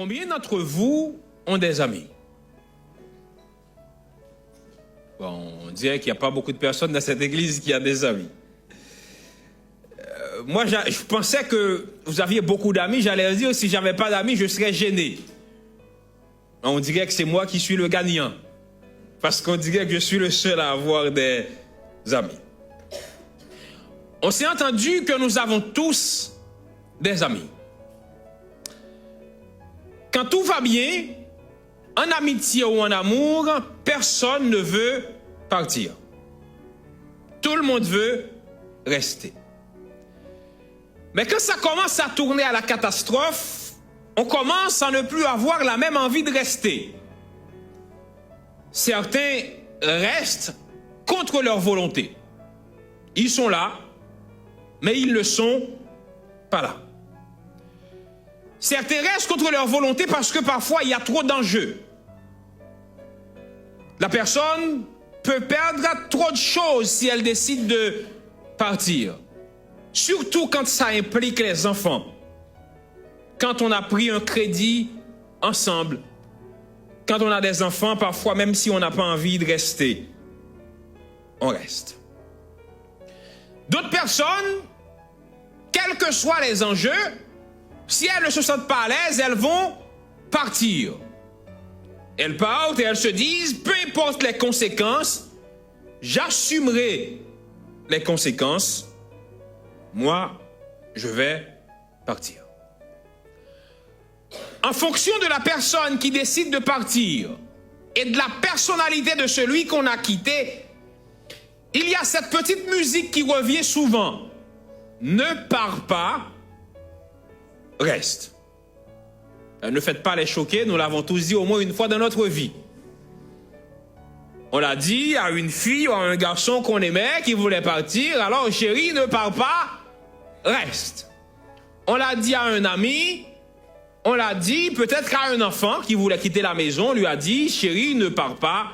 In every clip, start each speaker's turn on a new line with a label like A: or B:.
A: Combien d'entre vous ont des amis? Bon, on dirait qu'il n'y a pas beaucoup de personnes dans cette église qui ont des amis. Moi, je pensais que vous aviez beaucoup d'amis. J'allais dire, si j'avais pas d'amis, je serais gêné. On dirait que c'est moi qui suis le gagnant. Parce qu'on dirait que je suis le seul à avoir des amis. On s'est entendu que nous avons tous des amis. Quand tout va bien, en amitié ou en amour, personne ne veut partir. Tout le monde veut rester. Mais quand ça commence à tourner à la catastrophe, on commence à ne plus avoir la même envie de rester. Certains restent contre leur volonté. Ils sont là, mais ils ne sont pas là. Certains restent contre leur volonté parce que parfois il y a trop d'enjeux. La personne peut perdre trop de choses si elle décide de partir. Surtout quand ça implique les enfants. Quand on a pris un crédit ensemble. Quand on a des enfants, parfois même si on n'a pas envie de rester, on reste. D'autres personnes, quels que soient les enjeux, si elles ne se sentent pas à l'aise, elles vont partir. Elles partent et elles se disent, peu importe les conséquences, j'assumerai les conséquences. Moi, je vais partir. En fonction de la personne qui décide de partir et de la personnalité de celui qu'on a quitté, il y a cette petite musique qui revient souvent. Ne pars pas, reste. Ne faites pas les choquer, nous l'avons tous dit au moins une fois dans notre vie. On l'a dit à une fille ou à un garçon qu'on aimait qui voulait partir, alors chérie, ne pars pas, reste. On l'a dit à un ami, on l'a dit peut-être à un enfant qui voulait quitter la maison, on lui a dit, chérie, ne pars pas,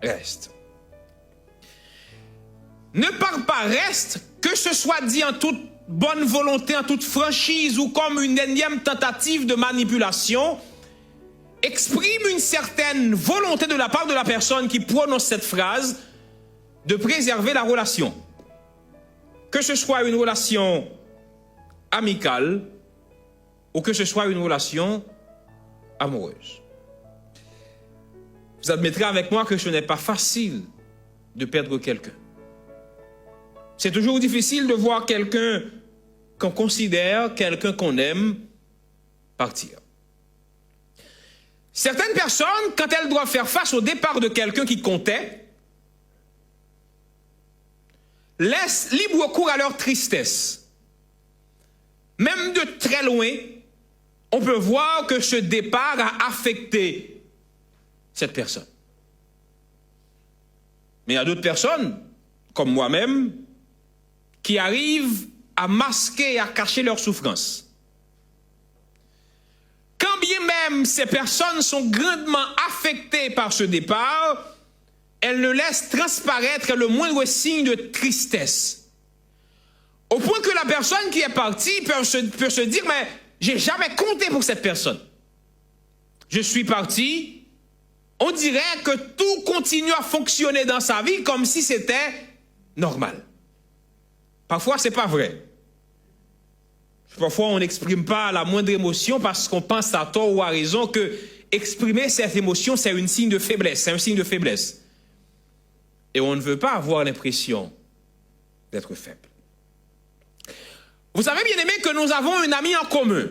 A: reste. Ne pars pas, reste, que ce soit dit en toute bonne volonté, en toute franchise ou comme une énième tentative de manipulation, exprime une certaine volonté de la part de la personne qui prononce cette phrase de préserver la relation. Que ce soit une relation amicale ou que ce soit une relation amoureuse. Vous admettrez avec moi que ce n'est pas facile de perdre quelqu'un. C'est toujours difficile de voir quelqu'un qu'on considère, quelqu'un qu'on aime, partir. Certaines personnes, quand elles doivent faire face au départ de quelqu'un qui comptait, laissent libre cours à leur tristesse. Même de très loin, on peut voir que ce départ a affecté cette personne. Mais il y a d'autres personnes, comme moi-même, qui arrivent à masquer et à cacher leur souffrance. Quand bien même ces personnes sont grandement affectées par ce départ, elles ne laissent transparaître le moindre signe de tristesse. Au point que la personne qui est partie peut se dire, mais j'ai jamais compté pour cette personne. Je suis parti, on dirait que tout continue à fonctionner dans sa vie comme si c'était normal. Parfois, ce n'est pas vrai. Parfois, on n'exprime pas la moindre émotion parce qu'on pense à tort ou à raison que exprimer cette émotion, c'est un signe de faiblesse. C'est un signe de faiblesse. Et on ne veut pas avoir l'impression d'être faible. Vous savez, bien aimé, que nous avons un ami en commun.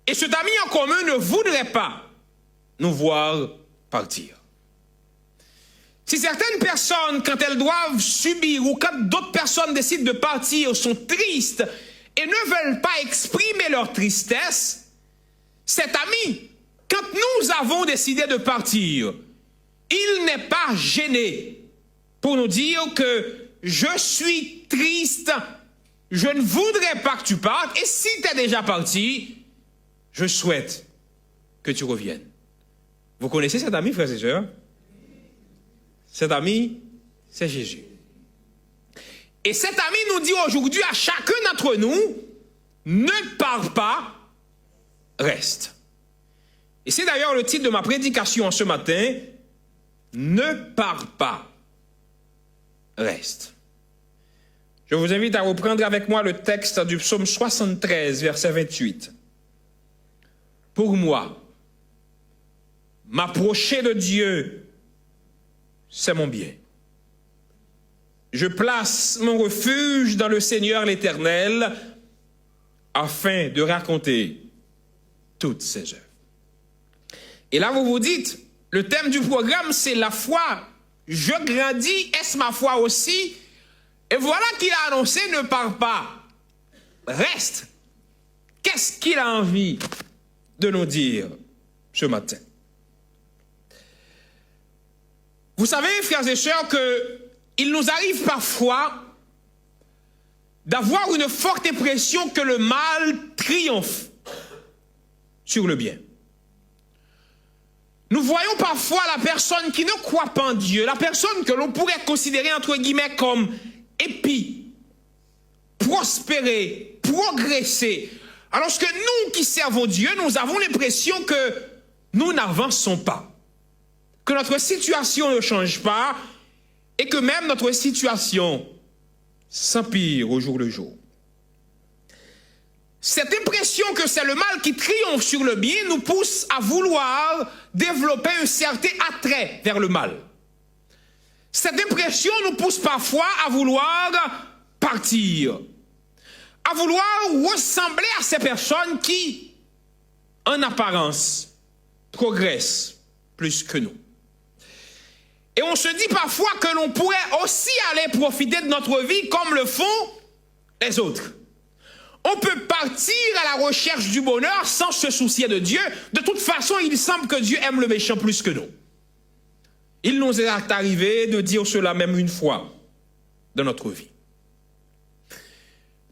A: Et cet ami en commun ne voudrait pas nous voir partir. Si certaines personnes, quand elles doivent subir ou quand d'autres personnes décident de partir, sont tristes et ne veulent pas exprimer leur tristesse, cet ami, quand nous avons décidé de partir, il n'est pas gêné pour nous dire que je suis triste, je ne voudrais pas que tu partes, et si tu es déjà parti, je souhaite que tu reviennes. Vous connaissez cet ami, frères et sœurs? Cet ami, c'est Jésus. Et cet ami nous dit aujourd'hui à chacun d'entre nous, ne pars pas, reste. Et c'est d'ailleurs le titre de ma prédication ce matin, ne pars pas, reste. Je vous invite à reprendre avec moi le texte du psaume 73, verset 28. Pour moi, m'approcher de Dieu, c'est mon bien. Je place mon refuge dans le Seigneur l'Éternel afin de raconter toutes ses œuvres. Et là, vous vous dites, le thème du programme, c'est la foi. Je grandis, est-ce ma foi aussi? Et voilà qu'il a annoncé, ne pars pas, reste. Qu'est-ce qu'il a envie de nous dire ce matin? Vous savez, frères et sœurs, qu'il nous arrive parfois d'avoir une forte impression que le mal triomphe sur le bien. Nous voyons parfois la personne qui ne croit pas en Dieu, la personne que l'on pourrait considérer entre guillemets comme épie, prospérer, progresser. Alors que nous qui servons Dieu, nous avons l'impression que nous n'avançons pas, que notre situation ne change pas et que même notre situation s'empire au jour le jour. Cette impression que c'est le mal qui triomphe sur le bien nous pousse à vouloir développer un certain attrait vers le mal. Cette impression nous pousse parfois à vouloir partir, à vouloir ressembler à ces personnes qui, en apparence, progressent plus que nous. Et on se dit parfois que l'on pourrait aussi aller profiter de notre vie comme le font les autres. On peut partir à la recherche du bonheur sans se soucier de Dieu. De toute façon, il semble que Dieu aime le méchant plus que nous. Il nous est arrivé de dire cela même une fois dans notre vie.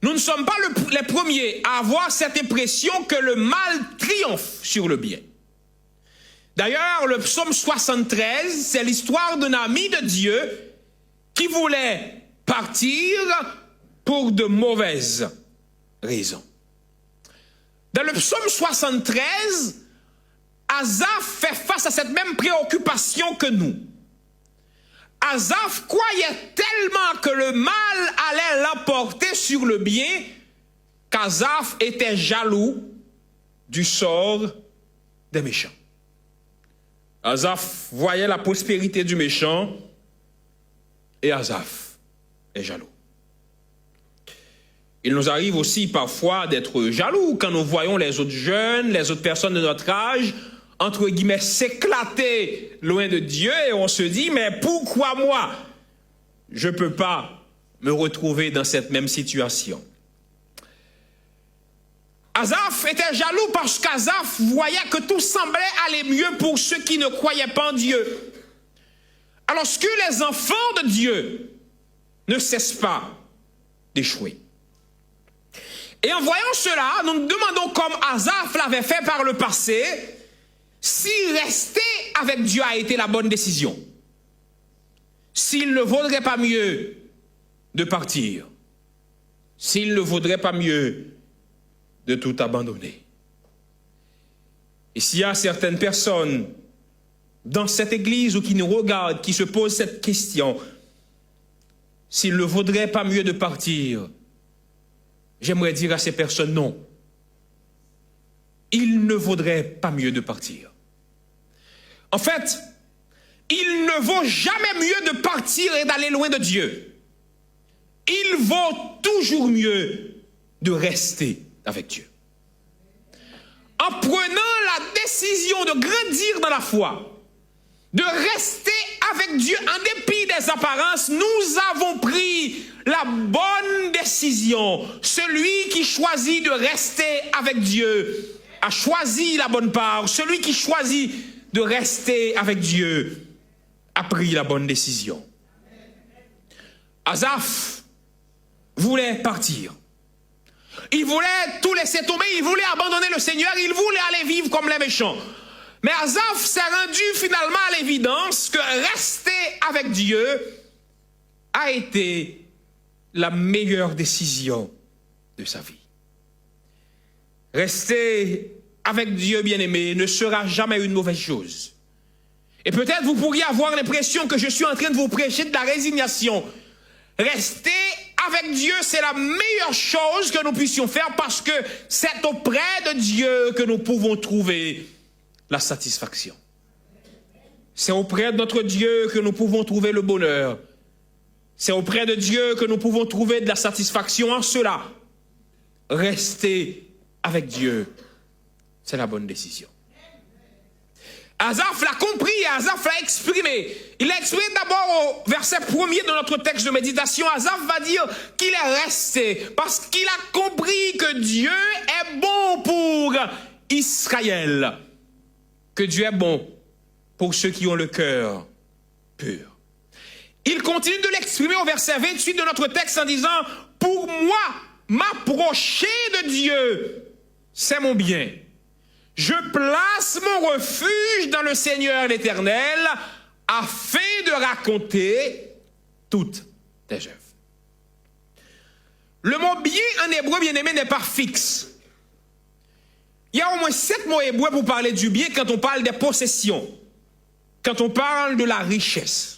A: Nous ne sommes pas les premiers à avoir cette impression que le mal triomphe sur le bien. D'ailleurs, le psaume 73, c'est l'histoire d'un ami de Dieu qui voulait partir pour de mauvaises raisons. Dans le psaume 73, Asaph fait face à cette même préoccupation que nous. Asaph croyait tellement que le mal allait l'emporter sur le bien qu'Asaph était jaloux du sort des méchants. Asaph voyait la prospérité du méchant et Asaph est jaloux. Il nous arrive aussi parfois d'être jaloux quand nous voyons les autres jeunes, les autres personnes de notre âge, entre guillemets, s'éclater loin de Dieu et on se dit, mais pourquoi moi, je ne peux pas me retrouver dans cette même situation? Asaph était jaloux parce qu'Asaph voyait que tout semblait aller mieux pour ceux qui ne croyaient pas en Dieu. Alors que les enfants de Dieu ne cessent pas d'échouer. Et en voyant cela, nous nous demandons, comme Asaph l'avait fait par le passé, si rester avec Dieu a été la bonne décision. S'il ne vaudrait pas mieux de partir. S'il ne vaudrait pas mieux de tout abandonner. Et s'il y a certaines personnes dans cette église ou qui nous regardent, qui se posent cette question, s'il ne vaudrait pas mieux de partir, j'aimerais dire à ces personnes non. Il ne vaudrait pas mieux de partir. En fait, il ne vaut jamais mieux de partir et d'aller loin de Dieu. Il vaut toujours mieux de rester avec Dieu. En prenant la décision de grandir dans la foi, de rester avec Dieu en dépit des apparences, nous avons pris la bonne décision. Celui qui choisit de rester avec Dieu a choisi la bonne part. Celui qui choisit de rester avec Dieu a pris la bonne décision. Asaph voulait partir. Il voulait tout laisser tomber, il voulait abandonner le Seigneur, il voulait aller vivre comme les méchants. Mais Asaph s'est rendu finalement à l'évidence que rester avec Dieu a été la meilleure décision de sa vie. Rester avec Dieu, bien-aimé, ne sera jamais une mauvaise chose. Et peut-être vous pourriez avoir l'impression que je suis en train de vous prêcher de la résignation. Rester avec Dieu, c'est la meilleure chose que nous puissions faire parce que c'est auprès de Dieu que nous pouvons trouver la satisfaction. C'est auprès de notre Dieu que nous pouvons trouver le bonheur. C'est auprès de Dieu que nous pouvons trouver de la satisfaction. En cela, rester avec Dieu, c'est la bonne décision. Asaph l'a compris et Asaph l'a exprimé. Il l'a exprimé d'abord au verset 1er de notre texte de méditation. Asaph va dire qu'il est resté parce qu'il a compris que Dieu est bon pour Israël. Que Dieu est bon pour ceux qui ont le cœur pur. Il continue de l'exprimer au verset 28 de notre texte en disant « Pour moi, m'approcher de Dieu, c'est mon bien. Je place mon refuge dans le Seigneur l'Éternel afin de raconter toutes tes œuvres. » Le mot « bien » en hébreu, bien-aimé, n'est pas fixe. Il y a au moins 7 mots hébreux pour parler du bien quand on parle des possessions, quand on parle de la richesse.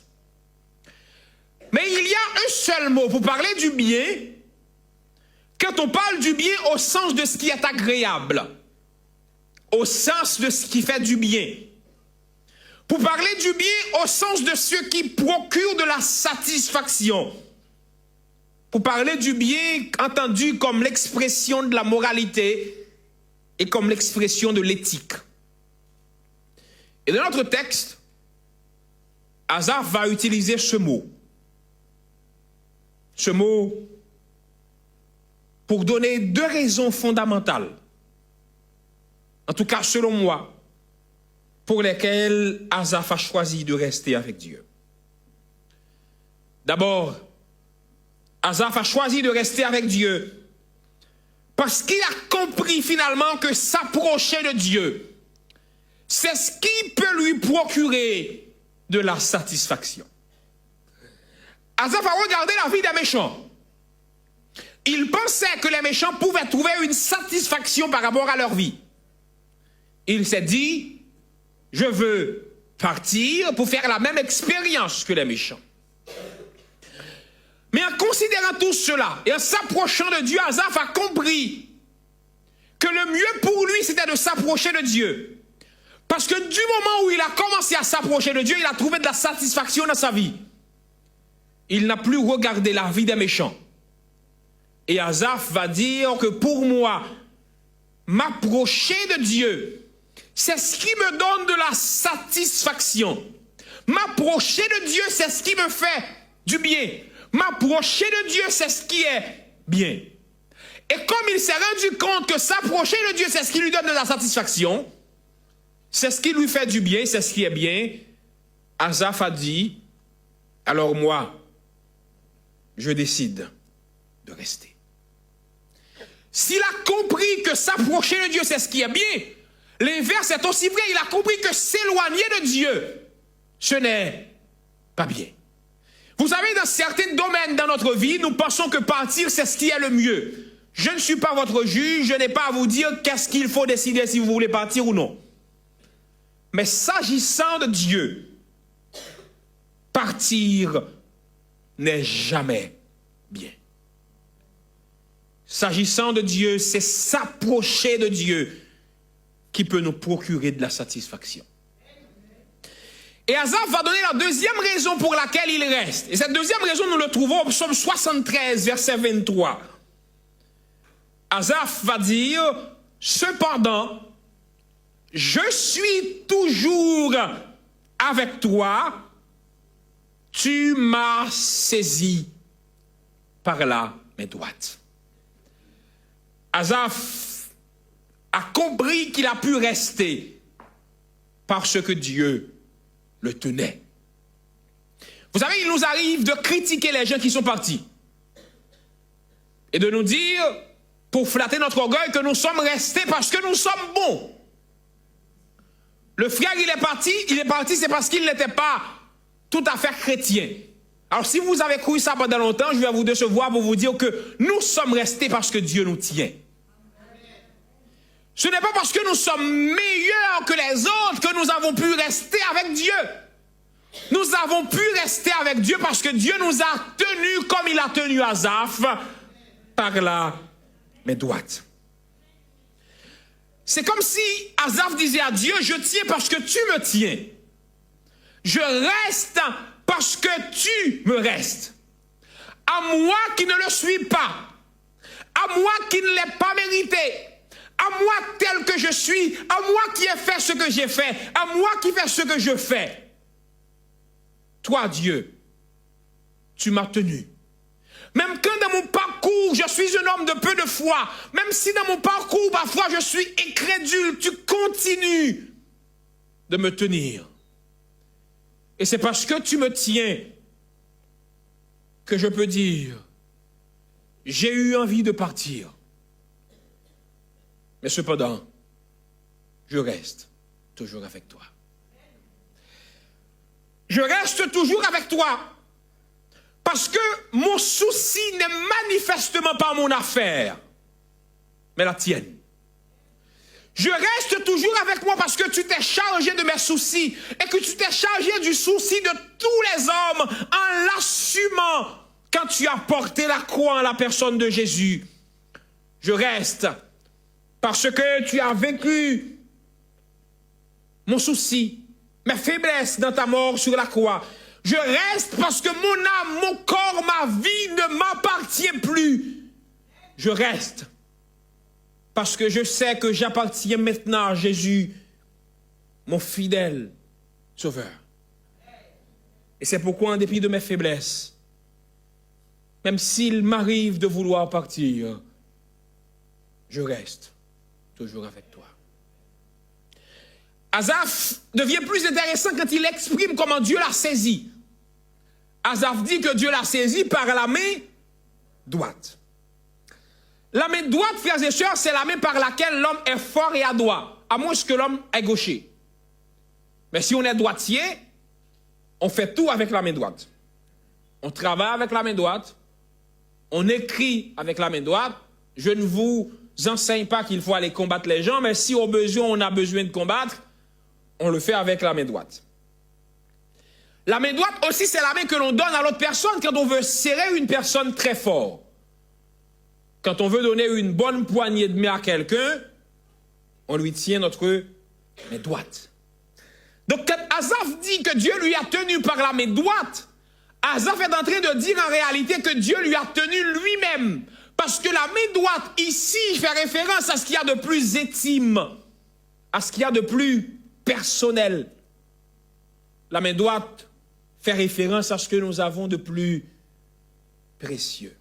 A: Mais il y a un seul mot pour parler du bien quand on parle du bien au sens de ce qui est agréable, au sens de ce qui fait du bien. Pour parler du bien au sens de ce qui procure de la satisfaction. Pour parler du bien entendu comme l'expression de la moralité et comme l'expression de l'éthique. Et dans notre texte, Asaph va utiliser ce mot. Ce mot pour donner 2 raisons fondamentales, en tout cas selon moi, pour lesquelles Asaph a choisi de rester avec Dieu. D'abord, Asaph a choisi de rester avec Dieu parce qu'il a compris finalement que s'approcher de Dieu, c'est ce qui peut lui procurer de la satisfaction. Asaph a regardé la vie des méchants. Il pensait que les méchants pouvaient trouver une satisfaction par rapport à leur vie. Il s'est dit, je veux partir pour faire la même expérience que les méchants. Mais en considérant tout cela et en s'approchant de Dieu, Asaph a compris que le mieux pour lui, c'était de s'approcher de Dieu. Parce que du moment où il a commencé à s'approcher de Dieu, il a trouvé de la satisfaction dans sa vie. Il n'a plus regardé la vie des méchants. Et Asaph va dire que pour moi, m'approcher de Dieu, c'est ce qui me donne de la satisfaction. M'approcher de Dieu, c'est ce qui me fait du bien. M'approcher de Dieu, c'est ce qui est bien. Et comme il s'est rendu compte que s'approcher de Dieu, c'est ce qui lui donne de la satisfaction, c'est ce qui lui fait du bien, c'est ce qui est bien, Asaph a dit, alors moi, je décide de rester. S'il a compris que s'approcher de Dieu, c'est ce qui est bien, l'inverse est aussi vrai. Il a compris que s'éloigner de Dieu, ce n'est pas bien. Vous savez, dans certains domaines dans notre vie, nous pensons que partir, c'est ce qui est le mieux. Je ne suis pas votre juge, je n'ai pas à vous dire qu'est-ce qu'il faut décider si vous voulez partir ou non. Mais s'agissant de Dieu, partir n'est jamais bien. S'agissant de Dieu, c'est s'approcher de Dieu qui peut nous procurer de la satisfaction. Et Asaph va donner la deuxième raison pour laquelle il reste. Et cette deuxième raison, nous le trouvons au psaume 73, verset 23. Asaph va dire, cependant, je suis toujours avec toi, tu m'as saisi par la main droite. Asaph a compris qu'il a pu rester parce que Dieu le tenait. Vous savez, il nous arrive de critiquer les gens qui sont partis et de nous dire, pour flatter notre orgueil, que nous sommes restés parce que nous sommes bons. Le frère, il est parti, c'est parce qu'il n'était pas tout à fait chrétien. Alors, si vous avez cru ça pendant longtemps, je vais vous décevoir pour vous dire que nous sommes restés parce que Dieu nous tient. Ce n'est pas parce que nous sommes meilleurs que les autres que nous avons pu rester avec Dieu. Nous avons pu rester avec Dieu parce que Dieu nous a tenus comme il a tenu Asaph par la main droite. C'est comme si Asaph disait à Dieu, je tiens parce que tu me tiens. Je reste parce que tu me restes. À moi qui ne le suis pas, à moi qui ne l'ai pas mérité, à moi tel que je suis, à moi qui ai fait ce que j'ai fait, à moi qui fais ce que je fais. Toi, Dieu, tu m'as tenu. Même quand dans mon parcours, je suis un homme de peu de foi, même si dans mon parcours, parfois, je suis incrédule, tu continues de me tenir. Et c'est parce que tu me tiens que je peux dire, j'ai eu envie de partir. Mais cependant, je reste toujours avec toi. Je reste toujours avec toi parce que mon souci n'est manifestement pas mon affaire, mais la tienne. Je reste toujours avec moi parce que tu t'es chargé de mes soucis et que tu t'es chargé du souci de tous les hommes en l'assumant quand tu as porté la croix en la personne de Jésus. Je reste parce que tu as vaincu mon souci, mes faiblesses dans ta mort sur la croix. Je reste parce que mon âme, mon corps, ma vie ne m'appartient plus. Je reste parce que je sais que j'appartiens maintenant à Jésus, mon fidèle Sauveur. Et c'est pourquoi, en dépit de mes faiblesses, même s'il m'arrive de vouloir partir, je reste toujours avec toi. Asaph devient plus intéressant quand il exprime comment Dieu l'a saisi. Asaph dit que Dieu l'a saisi par la main droite. La main droite, frères et sœurs, c'est la main par laquelle l'homme est fort et adroit, à moins que l'homme est gaucher. Mais si on est droitier, on fait tout avec la main droite. On travaille avec la main droite, on écrit avec la main droite. Je ne vous enseigne pas qu'il faut aller combattre les gens, mais si au besoin on a besoin de combattre, on le fait avec la main droite. La main droite aussi, c'est la main que l'on donne à l'autre personne quand on veut serrer une personne très fort. Quand on veut donner une bonne poignée de main à quelqu'un, on lui tient notre main droite. Donc quand Asaph dit que Dieu lui a tenu par la main droite, Asaph est en train de dire en réalité que Dieu lui a tenu lui-même. Parce que la main droite ici fait référence à ce qu'il y a de plus intime, à ce qu'il y a de plus personnel. La main droite fait référence à ce que nous avons de plus précieux.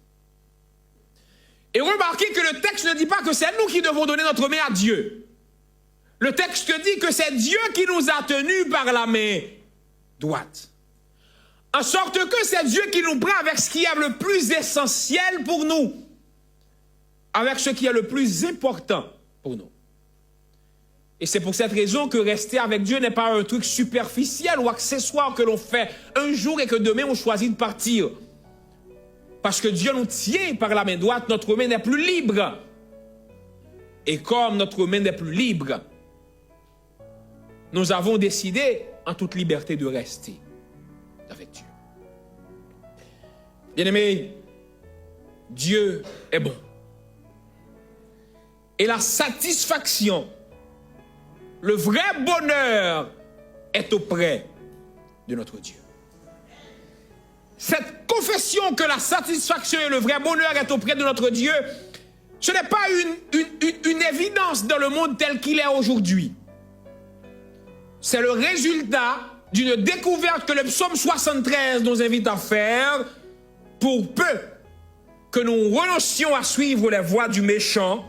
A: Et remarquez que le texte ne dit pas que c'est nous qui devons donner notre main à Dieu. Le texte dit que c'est Dieu qui nous a tenus par la main droite. En sorte que c'est Dieu qui nous prend avec ce qui est le plus essentiel pour nous, avec ce qui est le plus important pour nous. Et c'est pour cette raison que rester avec Dieu n'est pas un truc superficiel ou accessoire que l'on fait un jour et que demain on choisit de partir. Parce que Dieu nous tient par la main droite, notre main n'est plus libre. Et comme notre main n'est plus libre, nous avons décidé en toute liberté de rester avec Dieu. Bien-aimés, Dieu est bon. Et la satisfaction, le vrai bonheur est auprès de notre Dieu. Cette confession que la satisfaction et le vrai bonheur est auprès de notre Dieu, ce n'est pas une évidence dans le monde tel qu'il est aujourd'hui. C'est le résultat d'une découverte que le psaume 73 nous invite à faire pour peu que nous renoncions à suivre les voies du méchant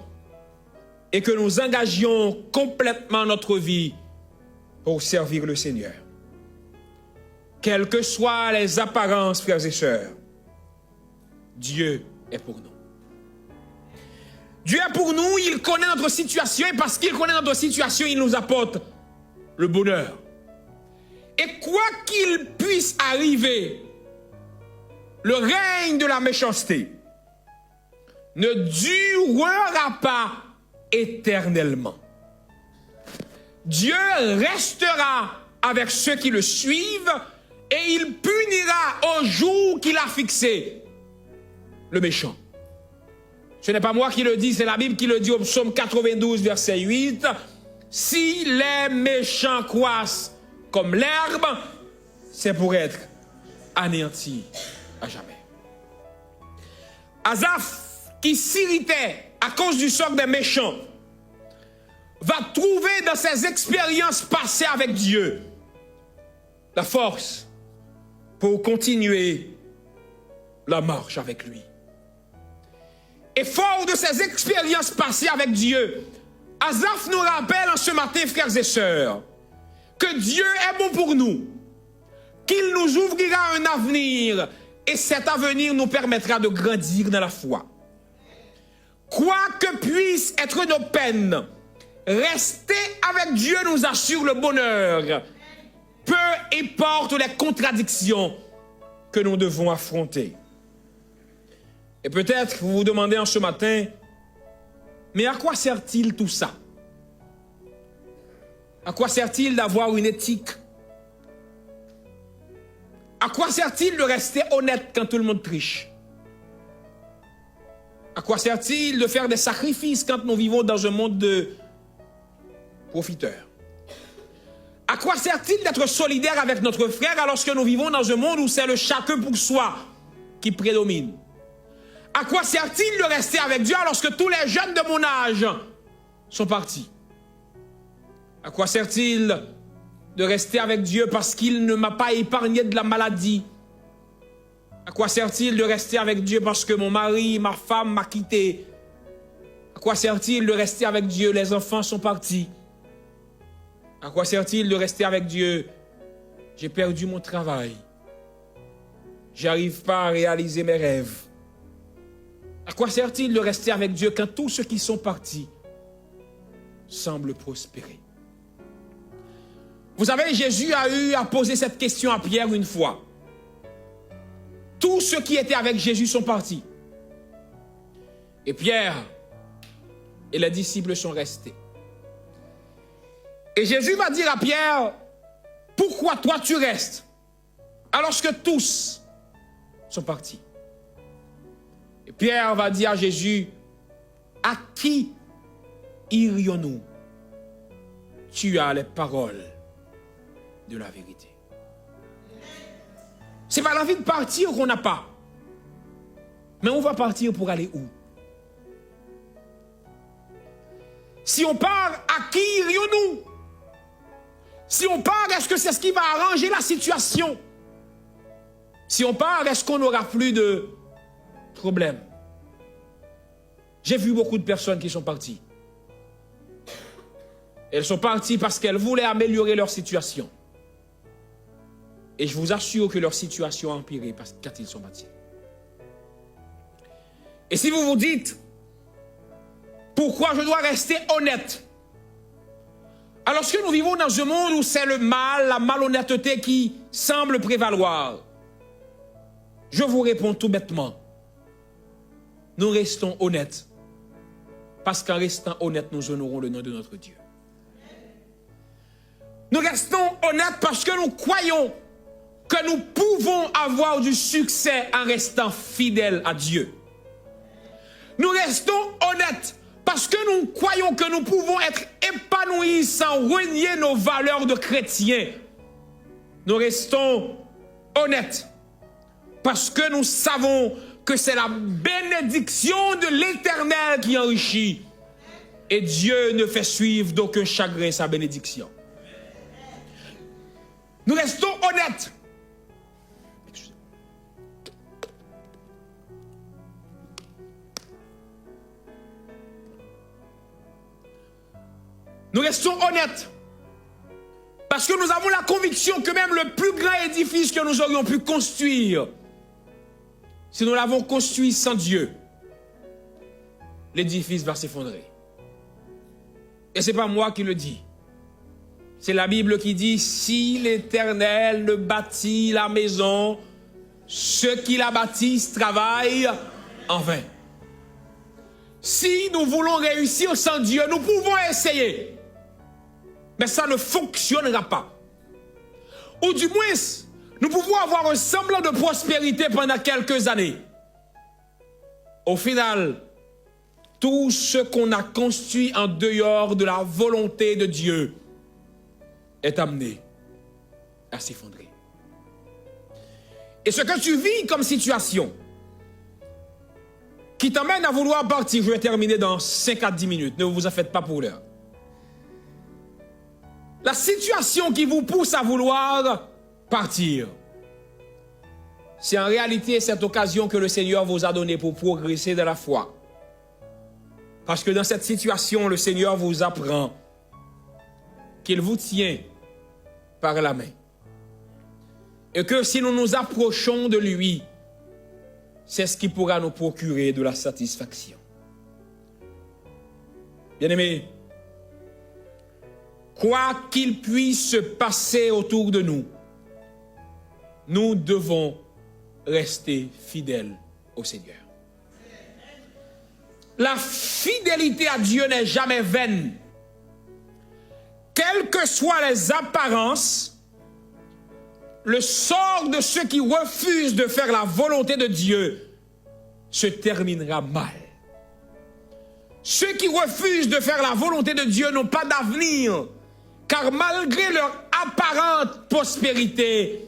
A: et que nous engagions complètement notre vie pour servir le Seigneur. Quelles que soient les apparences, frères et sœurs, Dieu est pour nous. Dieu est pour nous, il connaît notre situation et parce qu'il connaît notre situation, il nous apporte le bonheur. Et quoi qu'il puisse arriver, le règne de la méchanceté ne durera pas éternellement. Dieu restera avec ceux qui le suivent et il punira au jour qu'il a fixé le méchant. Ce n'est pas moi qui le dis, c'est la Bible qui le dit au psaume 92, verset 8. Si les méchants croissent comme l'herbe, c'est pour être anéantis à jamais. Asaph, qui s'irritait à cause du sort des méchants, va trouver dans ses expériences passées avec Dieu la force pour continuer la marche avec lui. Et fort de ses expériences passées avec Dieu, Asaph nous rappelle en ce matin, frères et sœurs, que Dieu est bon pour nous, qu'il nous ouvrira un avenir et cet avenir nous permettra de grandir dans la foi. Quoi que puissent être nos peines, rester avec Dieu nous assure le bonheur, peu importe les contradictions que nous devons affronter. Et peut-être vous vous demandez en ce matin, mais à quoi sert-il tout ça? À quoi sert-il d'avoir une éthique? À quoi sert-il de rester honnête quand tout le monde triche? À quoi sert-il de faire des sacrifices quand nous vivons dans un monde de profiteurs? À quoi sert-il d'être solidaire avec notre frère alors que nous vivons dans un monde où c'est le chacun pour soi qui prédomine? À quoi sert-il de rester avec Dieu alors que tous les jeunes de mon âge sont partis? À quoi sert-il de rester avec Dieu parce qu'il ne m'a pas épargné de la maladie? À quoi sert-il de rester avec Dieu parce que mon mari, ma femme m'a quitté? À quoi sert-il de rester avec Dieu? Les enfants sont partis. À quoi sert-il de rester avec Dieu? J'ai perdu mon travail. J'arrive pas à réaliser mes rêves. À quoi sert-il de rester avec Dieu quand tous ceux qui sont partis semblent prospérer? Vous savez, Jésus a eu à poser cette question à Pierre une fois. Tous ceux qui étaient avec Jésus sont partis. Et Pierre et les disciples sont restés. Et Jésus va dire à Pierre, pourquoi toi tu restes alors que tous sont partis? Et Pierre va dire à Jésus, à qui irions-nous? Tu as les paroles de la vérité. C'est pas l'envie de partir qu'on n'a pas. Mais on va partir pour aller où? Si on part, à qui irions-nous? Si on part, est-ce que c'est ce qui va arranger la situation? Si on part, est-ce qu'on n'aura plus de problèmes? J'ai vu beaucoup de personnes qui sont parties. Elles sont parties parce qu'elles voulaient améliorer leur situation. Et je vous assure que leur situation a empiré quand ils sont partis. Et si vous vous dites, pourquoi je dois rester honnête? Alors que nous vivons dans un monde où c'est le mal, la malhonnêteté qui semble prévaloir, je vous réponds tout bêtement. Nous restons honnêtes. Parce qu'en restant honnêtes, nous honorons le nom de notre Dieu. Nous restons honnêtes parce que nous croyons que nous pouvons avoir du succès en restant fidèles à Dieu. Nous restons honnêtes parce que nous croyons que nous pouvons être épanouis sans renier nos valeurs de chrétiens. Nous restons honnêtes parce que nous savons que c'est la bénédiction de l'Éternel qui enrichit. Et Dieu ne fait suivre d'aucun chagrin sa bénédiction. Nous restons honnêtes. Nous restons honnêtes parce que nous avons la conviction que même le plus grand édifice que nous aurions pu construire, si nous l'avons construit sans Dieu, l'édifice va s'effondrer. Et ce n'est pas moi qui le dis. C'est la Bible qui dit, si l'Éternel ne bâtit la maison, ceux qui la bâtissent travaillent en vain. Si nous voulons réussir sans Dieu, nous pouvons essayer. mais ça ne fonctionnera pas. Ou du moins, nous pouvons avoir un semblant de prospérité pendant quelques années. Au final, tout ce qu'on a construit en dehors de la volonté de Dieu est amené à s'effondrer. Et ce que tu vis comme situation qui t'amène à vouloir partir, je vais terminer dans 5 à 10 minutes, ne vous en faites pas pour l'heure. La situation qui vous pousse à vouloir partir, c'est en réalité cette occasion que le Seigneur vous a donnée pour progresser dans la foi. Parce que dans cette situation, le Seigneur vous apprend qu'il vous tient par la main. Et que si nous nous approchons de lui, c'est ce qui pourra nous procurer de la satisfaction. Bien-aimés, quoi qu'il puisse se passer autour de nous, nous devons rester fidèles au Seigneur. La fidélité à Dieu n'est jamais vaine. Quelles que soient les apparences, le sort de ceux qui refusent de faire la volonté de Dieu se terminera mal. Ceux qui refusent de faire la volonté de Dieu n'ont pas d'avenir, car malgré leur apparente prospérité,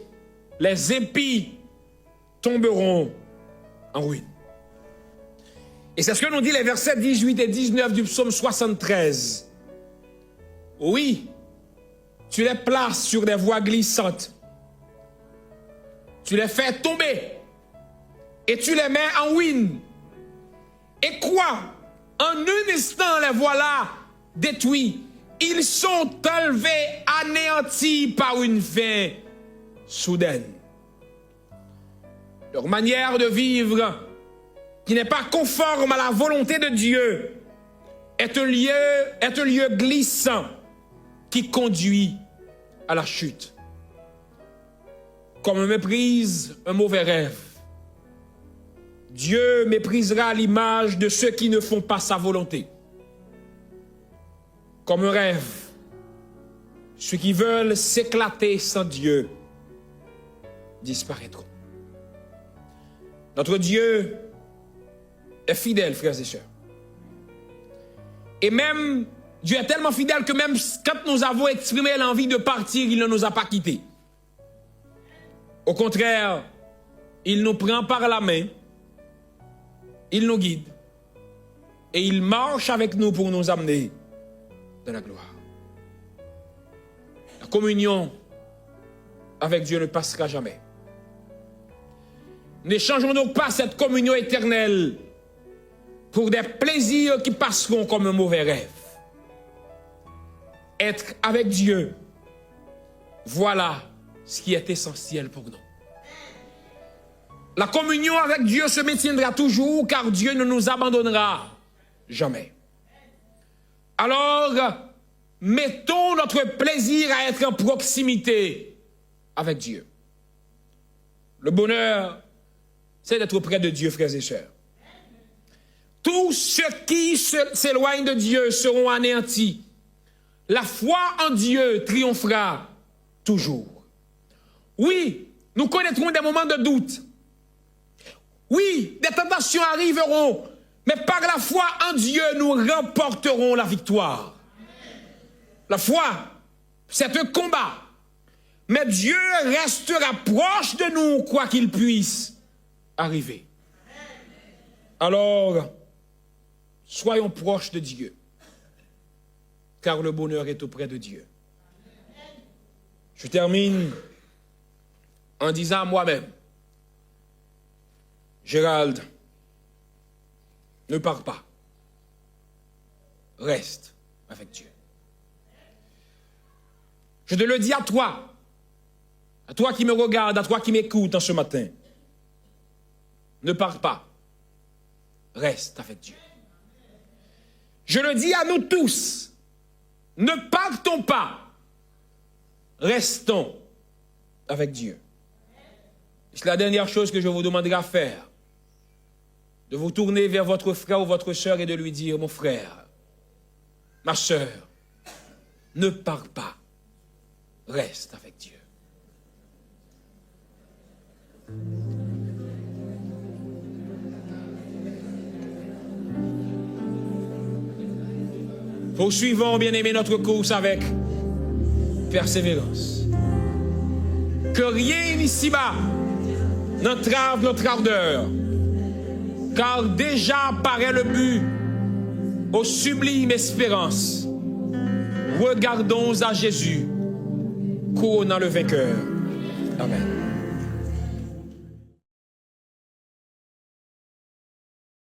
A: les impies tomberont en ruine. Et c'est ce que nous dit les versets 18 et 19 du psaume 73. Oui, tu les places sur des voies glissantes. Tu les fais tomber et tu les mets en ruine. Et quoi? En un instant, les voilà détruits. Ils sont enlevés, anéantis par une fin soudaine. Leur manière de vivre, qui n'est pas conforme à la volonté de Dieu, est un lieu glissant qui conduit à la chute. Comme on méprise un mauvais rêve, Dieu méprisera l'image de ceux qui ne font pas sa volonté. Comme un rêve, ceux qui veulent s'éclater sans Dieu disparaîtront. Notre Dieu est fidèle, frères et sœurs. Et même, Dieu est tellement fidèle que même quand nous avons exprimé l'envie de partir, il ne nous a pas quittés. Au contraire, il nous prend par la main, il nous guide et il marche avec nous pour nous amener dans la gloire. La communion avec Dieu ne passera jamais. N'échangeons donc pas cette communion éternelle pour des plaisirs qui passeront comme un mauvais rêve. Être avec Dieu, voilà ce qui est essentiel pour nous. La communion avec Dieu se maintiendra toujours car Dieu ne nous abandonnera jamais. Alors, mettons notre plaisir à être en proximité avec Dieu. Le bonheur, c'est d'être près de Dieu, frères et sœurs. Tous ceux qui s'éloignent de Dieu seront anéantis. La foi en Dieu triomphera toujours. Oui, nous connaîtrons des moments de doute. Oui, des tentations arriveront, mais par la foi en Dieu, nous remporterons la victoire. La foi, c'est un combat, mais Dieu restera proche de nous, quoi qu'il puisse arriver. Alors, soyons proches de Dieu, car le bonheur est auprès de Dieu. Je termine en disant à moi-même, Gérald, ne pars pas. Reste avec Dieu. Je te le dis à toi qui me regarde, à toi qui m'écoute en ce matin. Ne pars pas. Reste avec Dieu. Je le dis à nous tous. Ne partons pas. Restons avec Dieu. C'est la dernière chose que je vous demanderai à faire. De vous tourner vers votre frère ou votre sœur et de lui dire, mon frère, ma sœur, Ne pars pas. Reste avec Dieu. Poursuivons, bien-aimés, notre course avec persévérance. Que rien ici-bas n'entrave notre ardeur, car déjà paraît le but aux sublimes espérances. Regardons à Jésus, couronnant le vainqueur. Amen.